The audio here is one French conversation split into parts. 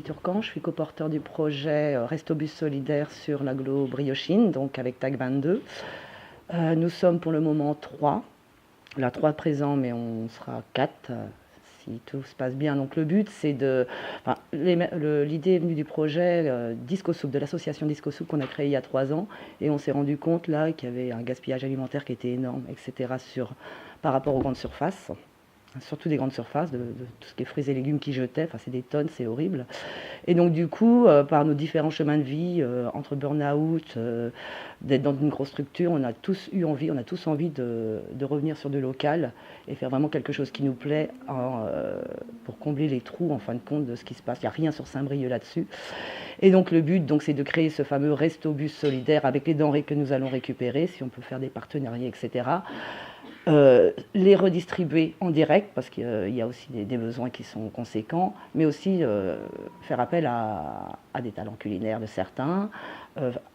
Turcan, je suis coporteur du projet Restobus solidaire sur l'agglo Briochine, donc avec TAC 22. Nous sommes pour le moment 3. Là, 3 présents, mais on sera 4 si tout se passe bien. Donc le but, c'est de... Enfin, l'idée est venue du projet Disco Soup, de l'association Disco Soup qu'on a créé il y a 3 ans. Et on s'est rendu compte là qu'il y avait un gaspillage alimentaire qui était énorme, etc. par rapport aux grandes surfaces. Surtout des grandes surfaces, de tout ce qui est fruits et légumes qui jetaient, enfin c'est des tonnes, c'est horrible. Et donc du coup, par nos différents chemins de vie, entre burn-out, d'être dans une grosse structure, on a tous envie de revenir sur du local et faire vraiment quelque chose qui nous plaît pour combler les trous en fin de compte de ce qui se passe. Il n'y a rien sur Saint-Brieuc là-dessus. Et donc le but, donc, c'est de créer ce fameux Restobus solidaire avec les denrées que nous allons récupérer, si on peut faire des partenariats, etc. Les redistribuer en direct parce qu'il y a aussi des besoins qui sont conséquents, mais aussi faire appel à des talents culinaires de certains,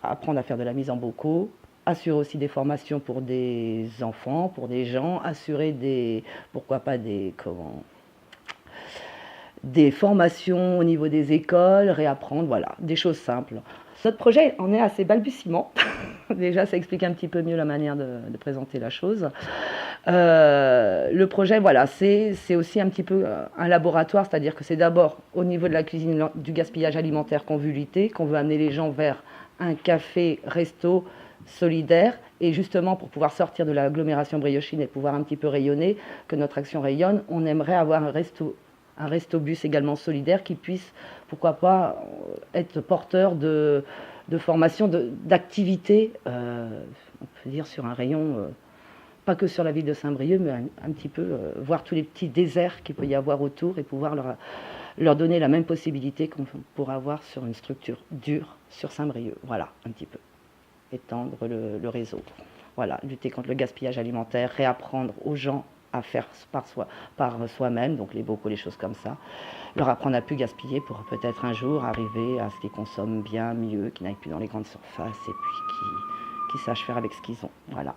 apprendre à faire de la mise en bocaux, assurer aussi des formations pour des enfants, pour des gens, assurer pourquoi pas des formations au niveau des écoles, réapprendre, voilà, des choses simples. Notre projet en est assez balbutiement. Déjà, ça explique un petit peu mieux la manière de présenter la chose. Le projet, voilà, c'est aussi un petit peu un laboratoire, c'est-à-dire que c'est d'abord au niveau de la cuisine, du gaspillage alimentaire qu'on veut lutter, qu'on veut amener les gens vers un café-resto solidaire, et justement pour pouvoir sortir de l'agglomération briochine et pouvoir un petit peu rayonner, que notre action rayonne, on aimerait avoir un restobus également solidaire qui puisse, pourquoi pas, être porteur de formation, d'activités, on peut dire sur un rayon, pas que sur la ville de Saint-Brieuc, mais un petit peu voir tous les petits déserts qu'il peut y avoir autour et pouvoir leur donner la même possibilité qu'on pourrait avoir sur une structure dure sur Saint-Brieuc. Voilà, un petit peu. Étendre le réseau. Voilà, lutter contre le gaspillage alimentaire, réapprendre aux gens à faire par soi-même, donc les bocaux, les choses comme ça. Leur apprendre à plus gaspiller pour peut-être un jour arriver à ce qu'ils consomment bien, mieux, qu'ils n'aillent plus dans les grandes surfaces et puis qui sachent faire avec ce qu'ils ont. Voilà.